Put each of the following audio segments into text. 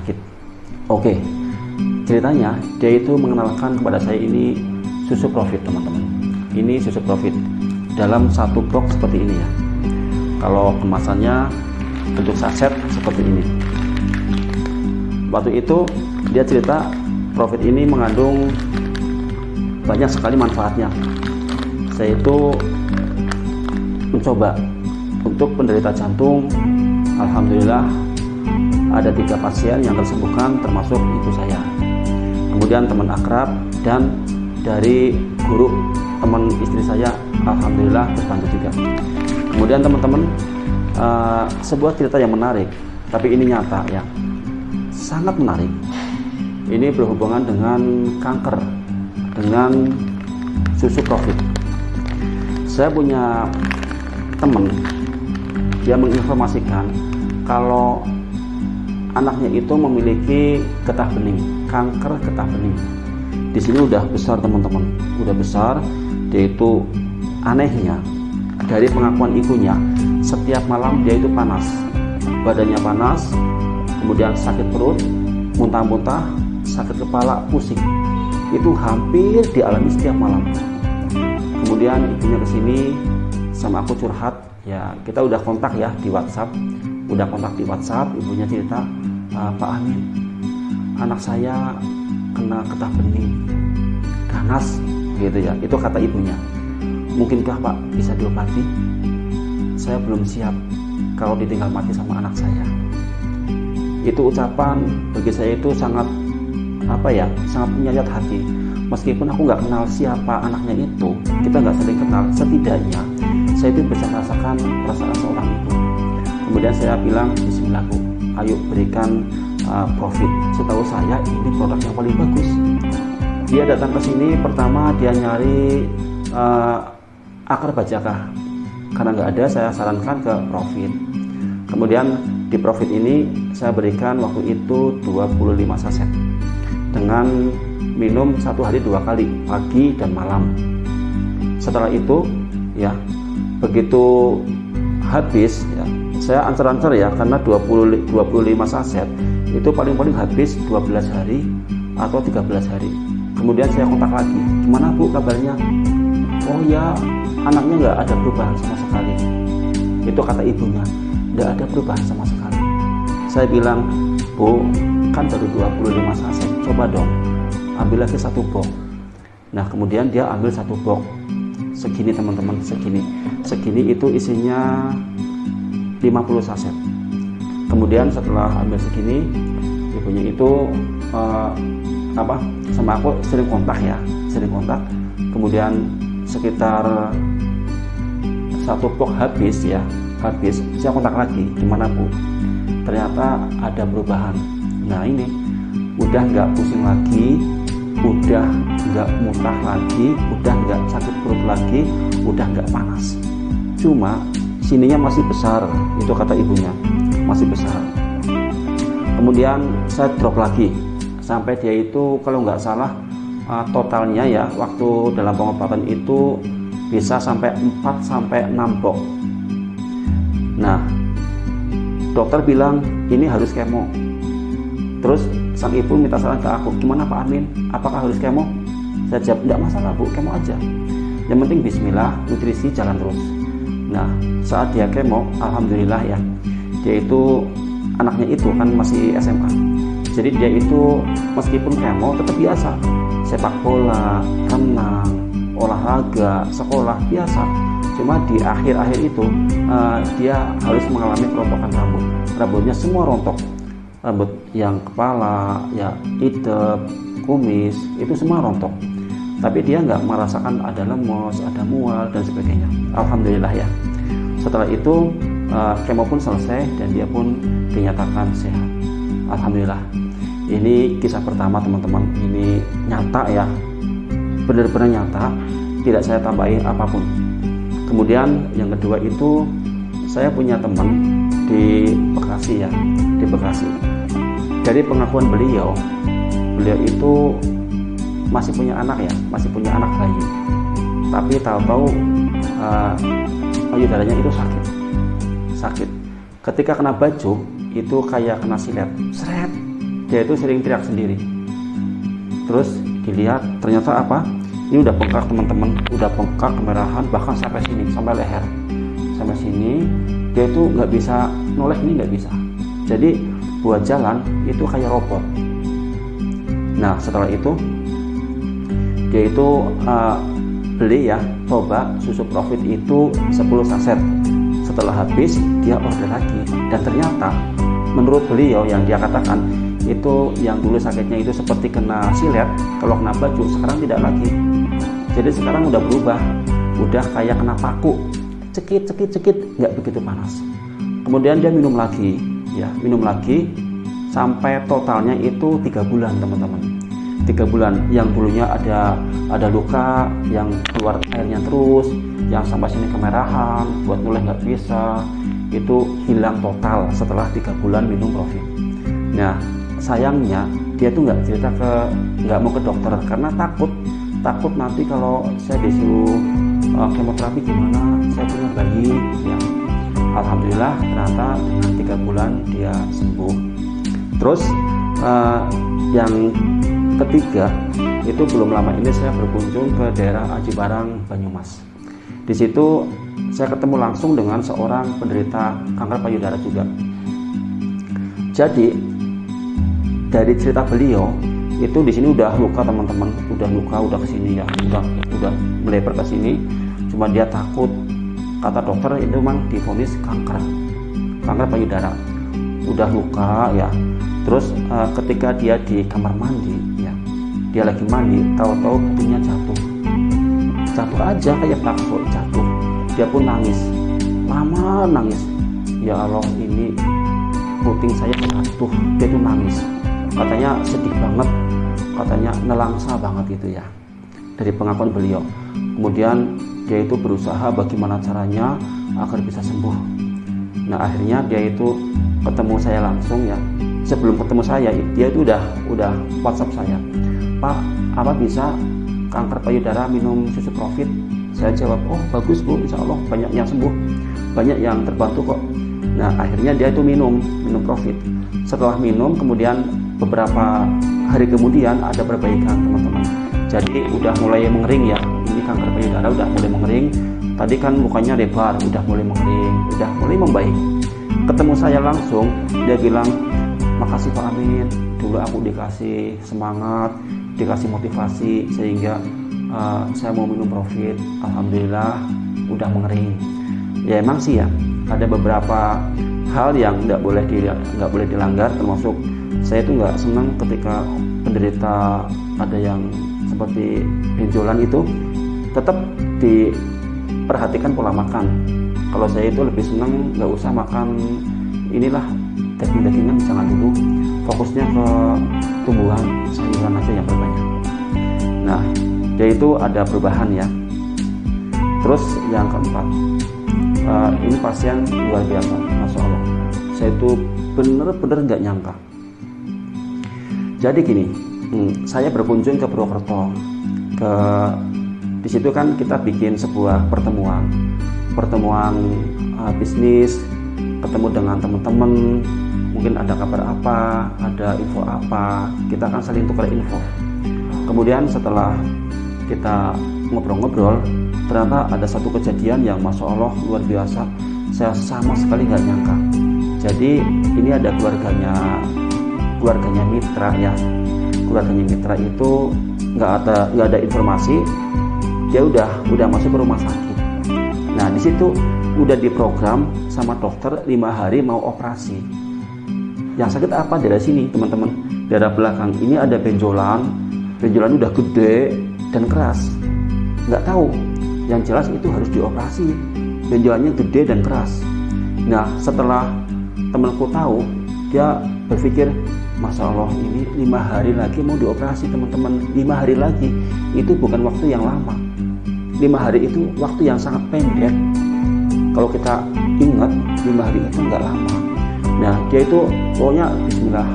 sakit. Oke, ceritanya dia itu mengenalkan kepada saya ini susu Profit, teman-teman. Ini susu Profit dalam satu box seperti ini ya. Kalau kemasannya bentuk saset seperti ini. Waktu itu dia cerita Profit ini mengandung banyak sekali manfaatnya. Saya itu mencoba untuk penderita jantung. Alhamdulillah ada 3 pasien yang tersembuhkan, termasuk ibu saya. Kemudian teman akrab dan dari guru teman istri saya, alhamdulillah terbantu juga. Kemudian teman-teman, sebuah cerita yang menarik, tapi ini nyata ya, sangat menarik. Ini berhubungan dengan kanker, dengan susu Profit. Saya punya teman, dia menginformasikan kalau anaknya itu memiliki getah bening, kanker getah bening. Di sini udah besar teman-teman, udah besar. Dia itu anehnya, dari pengakuan ibunya, setiap malam dia itu panas, badannya panas, kemudian sakit perut, muntah-muntah, sakit kepala, pusing. Itu hampir dialami setiap malam. Kemudian ibunya kesini sama aku curhat, ya kita udah kontak ya di WhatsApp, ibunya cerita, Pak Amin, anak saya kena getah bening, ganas, gitu ya. Itu kata ibunya. Mungkinkah Pak bisa diobati? Saya belum siap kalau ditinggal mati sama anak saya. Itu ucapan bagi saya itu sangat sangat menyayat hati. Meskipun aku nggak kenal siapa anaknya itu, kita nggak saling kenal, setidaknya saya itu bisa merasakan perasaan seorang ibu. Kemudian saya bilang, Bismillah Bu, ayo berikan Profit. Setahu saya ini produk yang paling bagus. Dia datang ke sini, pertama dia nyari akar bajaka. Karena nggak ada, saya sarankan ke Profit. Kemudian di Profit ini saya berikan waktu itu 25 saset dengan minum 1 hari 2 kali, pagi dan malam. Setelah itu ya, begitu habis ya, saya ancer-ancer ya, karena 25 saset itu paling-paling habis 12 hari atau 13 hari. Kemudian saya kontak lagi, gimana Bu kabarnya? Oh ya, anaknya nggak ada perubahan sama sekali. Itu kata ibunya, nggak ada perubahan sama sekali. Saya bilang, Bu, kan baru 25 saset, coba dong ambil lagi 1 box. Nah kemudian dia ambil 1 box segini teman-teman, segini itu isinya 50 saset. Kemudian setelah ambil segini, ibunya itu sama aku sering kontak. Kemudian sekitar 1 box habis, saya kontak lagi, gimana Bu? Ternyata ada perubahan. Nah ini udah nggak pusing lagi, udah nggak muntah lagi, udah nggak sakit perut lagi, udah nggak panas. Cuma sininya masih besar, itu kata ibunya, masih besar. Kemudian saya drop lagi sampai dia itu kalau nggak salah totalnya ya, waktu dalam pengobatan itu bisa sampai 4-6 box. Nah dokter bilang ini harus kemo. Terus sang ibu minta saran ke aku, gimana Pak Amin, apakah harus kemo? Saya jawab, enggak masalah Bu, kemo aja. Yang penting bismillah, nutrisi jalan terus. Nah saat dia kemo, alhamdulillah ya, dia itu anaknya itu kan masih SMA. Jadi dia itu meskipun kemo tetap biasa, sepak bola, renang, olahraga, sekolah biasa. Cuma di akhir-akhir itu dia harus mengalami kerontokan rambut. Rambutnya semua rontok. Rambut yang kepala, ya idep, kumis, itu semua rontok. Tapi dia nggak merasakan ada lemos, ada mual dan sebagainya. Alhamdulillah ya. Setelah itu kemo pun selesai dan dia pun dinyatakan sehat. Alhamdulillah. Ini kisah pertama teman-teman. Ini nyata ya, benar-benar nyata. Tidak saya tambahin apapun. Kemudian yang kedua itu saya punya teman di Bekasi ya, di Bekasi. Dari pengakuan beliau itu masih punya anak ya, masih punya anak bayi. Tapi tahu-tahu payudaranya itu sakit. Ketika kena baju itu kayak kena silet, seret, dia itu sering teriak sendiri. Terus dilihat ternyata apa, ini udah bengkak teman-teman, udah bengkak, kemerahan, bahkan sampai sini, sampai leher, sampai sini. Dia itu nggak bisa noleh, ini nggak bisa. Jadi buat jalan itu kayak robot. Nah setelah itu dia itu beli ya, coba susu Profit itu 10 saset. Setelah habis dia order lagi, dan ternyata menurut beliau yang dia katakan itu yang dulu sakitnya itu seperti kena silet, kalau kena baju sekarang tidak lagi. Jadi sekarang udah berubah, udah kayak kena paku, cekit, nggak begitu panas. Kemudian dia minum lagi, ya minum lagi sampai totalnya itu 3 bulan teman-teman. 3 bulan, yang dulunya ada luka, yang keluar airnya terus, yang sampai sini kemerahan, buat mulai nggak bisa, itu hilang total setelah 3 bulan minum Profit. Nah sayangnya dia tuh nggak mau ke dokter karena takut nanti kalau saya disuruh kemoterapi gimana, saya punya bayi ya. Alhamdulillah ternyata dengan 3 bulan dia sembuh. Terus yang ketiga itu belum lama ini saya berkunjung ke daerah Aji Barang, Banyumas. Di situ saya ketemu langsung dengan seorang penderita kanker payudara juga. Jadi dari cerita beliau itu di sini udah luka teman-teman, udah kesini ya, udah melebar ke sini. Cuma dia takut, kata dokter itu memang divonis kanker payudara, udah luka ya. Terus ketika dia di kamar mandi ya, dia lagi mandi, tahu-tahu putingnya jatuh aja kayak bakso, jatuh. Dia pun nangis, lama nangis, ya Allah ini puting saya jatuh. Dia tuh nangis, katanya sedih banget, katanya nelangsa banget gitu ya, dari pengakuan beliau. Kemudian dia itu berusaha bagaimana caranya agar bisa sembuh. Nah akhirnya dia itu ketemu saya langsung ya. Sebelum ketemu saya dia itu udah WhatsApp saya, Pak, apa bisa kanker payudara minum susu Profit? Saya jawab, oh bagus Bu, insya Allah banyak yang sembuh, banyak yang terbantu kok. Nah akhirnya dia itu minum Profit. Setelah minum kemudian beberapa hari kemudian ada perbaikan teman-teman. Jadi udah mulai mengering ya, ini kanker payudara udah mulai mengering. Tadi kan lukanya lebar, udah mulai mengering, udah mulai membaik. Ketemu saya langsung, dia bilang, makasih Pak Amin, dulu aku dikasih semangat, dikasih motivasi sehingga saya mau minum Profit. Alhamdulillah udah mengering. Ya emang sih ya, ada beberapa hal yang nggak boleh dilanggar, termasuk saya itu nggak senang ketika penderita ada yang seperti benjolan itu tetap diperhatikan pola makan. Kalau saya itu lebih senang nggak usah makan inilah daging-dagingan, jangan dulu, fokusnya ke tumbuhan sayuran aja yang berbanyak. Nah dia itu ada perubahan ya. Terus yang keempat, ini pasien luar biasa, Masya Allah, saya itu bener-bener nggak nyangka. Jadi gini, saya berkunjung ke Purwokerto, di situ kan kita bikin sebuah pertemuan bisnis, ketemu dengan teman-teman, mungkin ada kabar apa, ada info apa, kita kan saling tukar info. Kemudian setelah kita ngobrol-ngobrol, ternyata ada satu kejadian yang Masya Allah luar biasa, saya sama sekali nggak nyangka. Jadi ini ada keluarganya Mitra ya, keluarganya Mitra itu nggak ada informasi, dia udah masuk ke rumah sakit. Nah di situ udah diprogram sama dokter 5 hari mau operasi. Yang sakit apa? Daerah sini teman-teman, daerah belakang ini ada benjolan udah gede dan keras, nggak tahu, yang jelas itu harus dioperasi, benjolannya gede dan keras. Nah setelah temanku tahu, dia berpikir, Masya Allah ini 5 hari lagi mau dioperasi teman-teman. 5 hari lagi itu bukan waktu yang lama, 5 hari itu waktu yang sangat pendek. Kalau kita ingat 5 hari itu nggak lama. Nah dia itu pokoknya bismillah,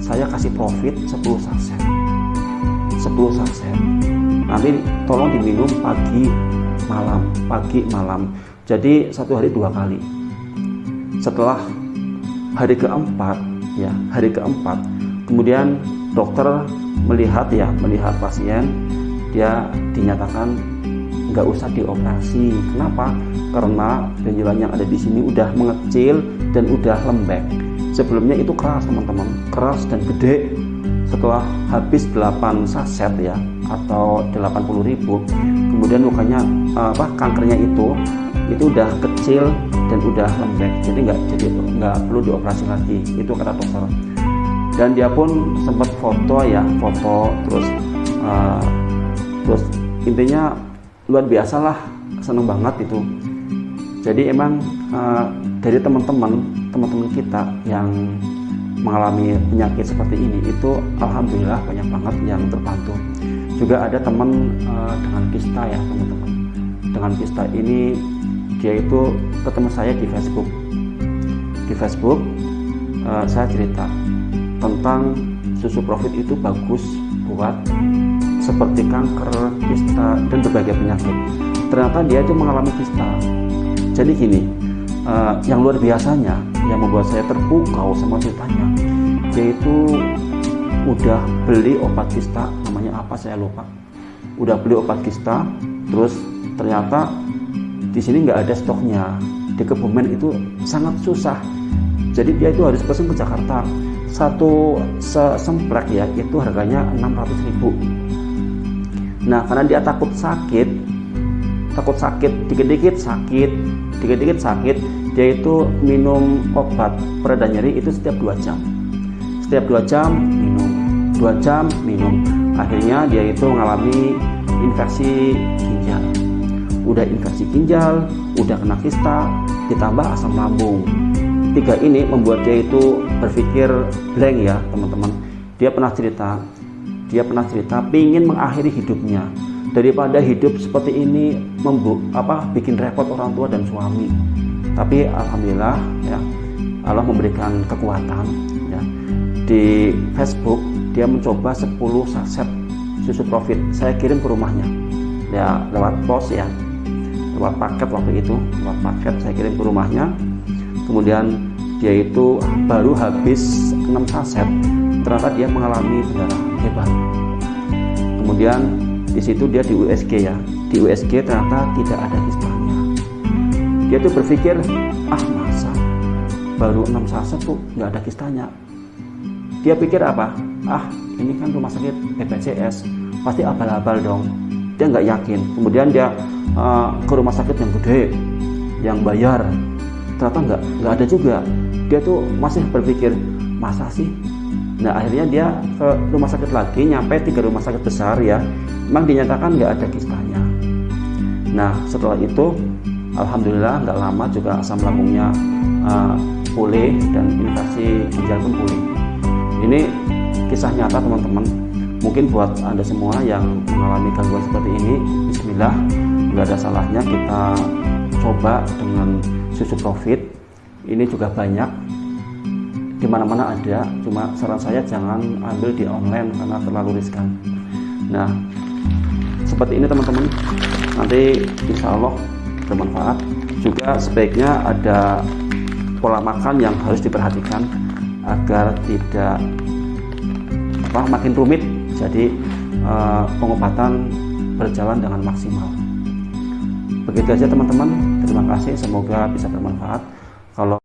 saya kasih Profit 10 saset, nanti tolong diminum pagi malam, jadi 1 hari 2 kali. Setelah hari keempat Kemudian dokter melihat pasien, dia dinyatakan nggak usah dioperasi. Kenapa? Karena benjolan yang ada di sini udah mengecil dan udah lembek. Sebelumnya itu keras teman-teman, keras dan gede. Setelah habis 8 saset ya, atau 80.000, kemudian lukanya kankernya itu udah kecil dan udah lembek, jadi nggak perlu dioperasi lagi, itu kata dokter. Dan dia pun sempat foto terus intinya luar biasa lah, seneng banget itu. Jadi emang dari teman-teman kita yang mengalami penyakit seperti ini itu alhamdulillah banyak banget yang terbantu. Juga ada teman dengan kista ya teman-teman. Dengan kista ini dia itu ketemu saya di Facebook. Di Facebook saya cerita tentang susu profit itu bagus buat seperti kanker, kista, dan berbagai penyakit. Ternyata dia itu mengalami kista. Jadi gini, yang luar biasanya yang membuat saya terpukau sama ceritanya, dia itu udah beli obat kista, namanya apa saya lupa. Udah beli obat kista, terus ternyata di sini nggak ada stoknya. Di Kebumen itu sangat susah. Jadi dia itu harus pesan ke Jakarta. Satu semplek ya itu harganya 600.000. Nah, karena dia takut sakit, dikit-dikit sakit, dia itu minum obat pereda nyeri itu setiap 2 jam. Setiap 2 jam minum, 2 jam minum. Akhirnya dia itu mengalami infeksi ginjal. Udah infeksi ginjal, udah kena kista, ditambah asam lambung. 3 ini membuat dia itu berpikir blank ya teman-teman. Dia pernah cerita pingin mengakhiri hidupnya daripada hidup seperti ini bikin repot orang tua dan suami. Tapi alhamdulillah ya, Allah memberikan kekuatan ya. Di Facebook dia mencoba 10 saset susu profit. Saya kirim ke rumahnya ya, lewat pos ya, lewat paket waktu itu, lewat paket saya kirim ke rumahnya. Kemudian dia itu baru habis 6 saset, ternyata dia mengalami pendarahan hebat. Kemudian di situ dia di USG ya, di USG ternyata tidak ada kistanya. Dia tuh berpikir, masa baru 6 saset tuh nggak ada kistanya. Dia pikir apa? Ini kan rumah sakit BPJS, pasti abal-abal dong. Dia nggak yakin. Kemudian dia ke rumah sakit yang gede, yang bayar, ternyata nggak ada juga. Dia tuh masih berpikir, masa sih? Nah, akhirnya dia ke rumah sakit lagi, nyampe 3 rumah sakit besar ya, memang dinyatakan nggak ada kistanya. Nah, setelah itu alhamdulillah nggak lama juga asam lambungnya pulih dan infeksi ginjal pun pulih. Ini kisah nyata teman-teman. Mungkin buat Anda semua yang mengalami gangguan seperti ini, bismillah, nggak ada salahnya kita coba dengan susu profit. Ini juga banyak, di mana-mana ada, cuma saran saya jangan ambil di online karena terlalu riskan. Nah, seperti ini teman-teman, nanti insya Allah bermanfaat. Juga sebaiknya ada pola makan yang harus diperhatikan agar tidak makin rumit, jadi pengobatan berjalan dengan maksimal. Begitu aja teman-teman, terima kasih, semoga bisa bermanfaat. Kalau